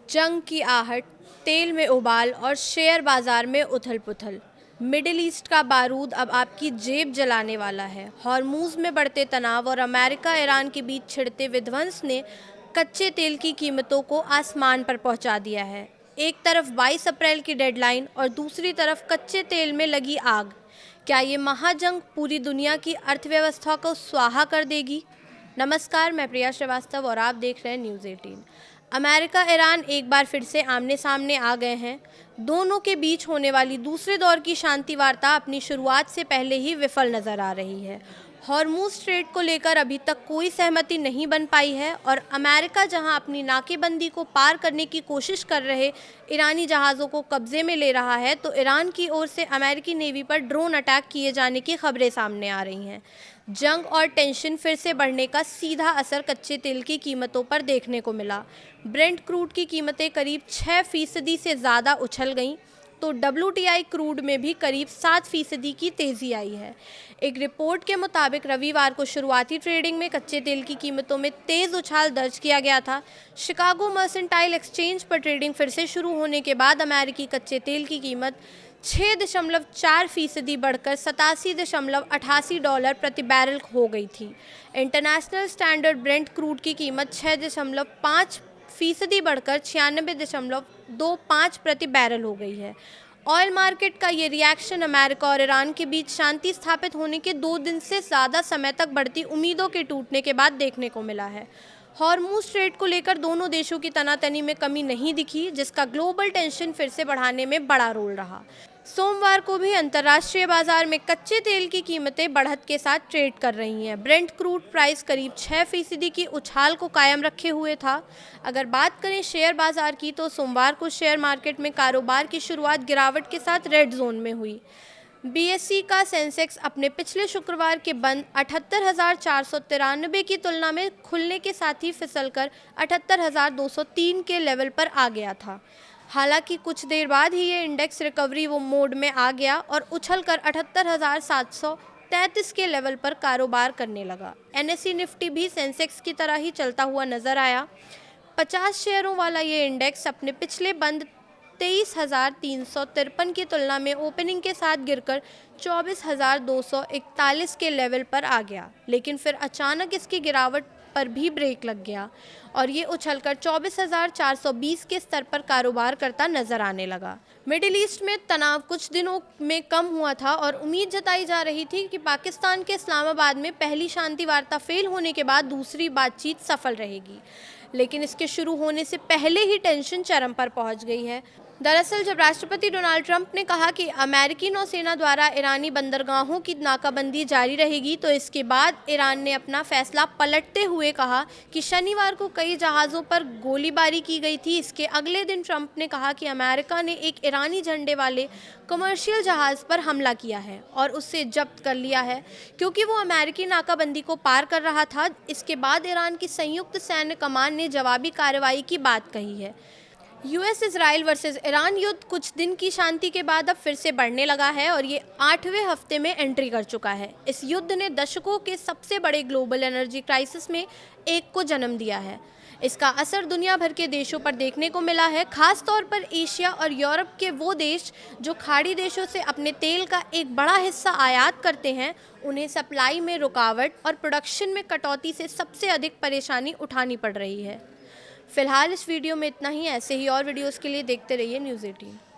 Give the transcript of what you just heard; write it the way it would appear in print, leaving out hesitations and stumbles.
जंग की आहट, तेल में उबाल और शेयर बाजार में उथल-पुथल। मिडिल ईस्ट का बारूद अब आपकी जेब जलाने वाला है। हॉर्मूज में बढ़ते तनाव और अमेरिका ईरान के बीच छिड़ते विध्वंस ने कच्चे तेल की कीमतों को आसमान पर पहुंचा दिया है। एक तरफ 22 अप्रैल की डेडलाइन और दूसरी तरफ कच्चे तेल में लगी आग। क्या ये महाजंग पूरी दुनिया की अर्थव्यवस्था को स्वाहा कर देगी? नमस्कार, मैं प्रिया श्रीवास्तव और आप देख रहे हैं न्यूज़ 18। अमेरिका ईरान एक बार फिर से आमने सामने आ गए हैं। दोनों के बीच होने वाली दूसरे दौर की शांति वार्ता अपनी शुरुआत से पहले ही विफल नजर आ रही है। हॉर्मूज स्ट्रेट को लेकर अभी तक कोई सहमति नहीं बन पाई है और अमेरिका जहां अपनी नाकेबंदी को पार करने की कोशिश कर रहे ईरानी जहाज़ों को कब्जे में ले रहा है, तो ईरान की ओर से अमेरिकी नेवी पर ड्रोन अटैक किए जाने की खबरें सामने आ रही हैं। जंग और टेंशन फिर से बढ़ने का सीधा असर कच्चे तेल की कीमतों पर देखने को मिला। ब्रेंट क्रूड की कीमतें करीब 6% से ज़्यादा उछल गईं, तो WTI क्रूड में भी करीब 7% की तेज़ी आई है। एक रिपोर्ट के मुताबिक रविवार को शुरुआती ट्रेडिंग में कच्चे तेल की कीमतों में तेज़ उछाल दर्ज किया गया था। शिकागो मर्सेंटाइल एक्सचेंज पर ट्रेडिंग फिर से शुरू होने के बाद अमेरिकी कच्चे तेल की कीमत 6.4% बढ़कर $87.88 प्रति बैरल हो गई थी। इंटरनेशनल स्टैंडर्ड ब्रेंट क्रूड की कीमत 6.5% बढ़कर 96.25 प्रति बैरल हो गई है। ऑयल मार्केट का ये रिएक्शन अमेरिका और ईरान के बीच शांति स्थापित होने के 2 दिन से ज़्यादा समय तक बढ़ती उम्मीदों के टूटने के बाद देखने को मिला है। हॉर्मूज स्ट्रेट को लेकर दोनों देशों की तनातनी में कमी नहीं दिखी, जिसका ग्लोबल टेंशन फिर से बढ़ाने में बड़ा रोल रहा। सोमवार को भी अंतर्राष्ट्रीय बाजार में कच्चे तेल की कीमतें बढ़त के साथ ट्रेड कर रही हैं। ब्रेंट क्रूड प्राइस करीब 6% की उछाल को कायम रखे हुए था। अगर बात करें शेयर बाजार की, तो सोमवार को शेयर मार्केट में कारोबार की शुरुआत गिरावट के साथ रेड जोन में हुई। BSE का सेंसेक्स अपने पिछले शुक्रवार के बंद 78,493 की तुलना में खुलने के साथ ही फिसलकर 78,203 के लेवल पर आ गया था। हालांकि कुछ देर बाद ही ये इंडेक्स रिकवरी मोड में आ गया और उछलकर 78,733 के लेवल पर कारोबार करने लगा। NSE निफ्टी भी सेंसेक्स की तरह ही चलता हुआ नजर आया। 50 शेयरों वाला ये इंडेक्स अपने पिछले बंद 23,353 की तुलना में ओपनिंग के साथ गिरकर 24,241 के लेवल पर आ गया, लेकिन फिर अचानक इसकी गिरावट पर भी ब्रेक लग गया और ये उछलकर 24,420 के स्तर पर कारोबार करता नजर आने लगा। मिडिल ईस्ट में तनाव कुछ दिनों में कम हुआ था और उम्मीद जताई जा रही थी कि पाकिस्तान के इस्लामाबाद में पहली शांति वार्ता फेल होने के बाद दूसरी बातचीत सफल रहेगी, लेकिन इसके शुरू होने से पहले ही टेंशन चरम पर पहुंच गई है। दरअसल जब राष्ट्रपति डोनाल्ड ट्रंप ने कहा कि अमेरिकी नौसेना द्वारा ईरानी बंदरगाहों की नाकाबंदी जारी रहेगी, तो इसके बाद ईरान ने अपना फैसला पलटते हुए कहा कि शनिवार को कई जहाज़ों पर गोलीबारी की गई थी। इसके अगले दिन ट्रंप ने कहा कि अमेरिका ने एक ईरानी झंडे वाले कमर्शियल जहाज़ पर हमला किया है और उससे जब्त कर लिया है, क्योंकि वो अमेरिकी नाकाबंदी को पार कर रहा था। इसके बाद ईरान की संयुक्त सैन्य कमान ने जवाबी कार्रवाई की बात कही है। US इजराइल वर्सेस ईरान युद्ध कुछ दिन की शांति के बाद अब फिर से बढ़ने लगा है और ये 8वें हफ्ते में एंट्री कर चुका है। इस युद्ध ने दशकों के सबसे बड़े ग्लोबल एनर्जी क्राइसिस में एक को जन्म दिया है। इसका असर दुनिया भर के देशों पर देखने को मिला है, खास तौर पर एशिया और यूरोप के वो देश जो खाड़ी देशों से अपने तेल का एक बड़ा हिस्सा आयात करते हैं। उन्हें सप्लाई में रुकावट और प्रोडक्शन में कटौती से सबसे अधिक परेशानी उठानी पड़ रही है। फिलहाल इस वीडियो में इतना ही। ऐसे ही और वीडियोस के लिए देखते रहिए न्यूज़ 18।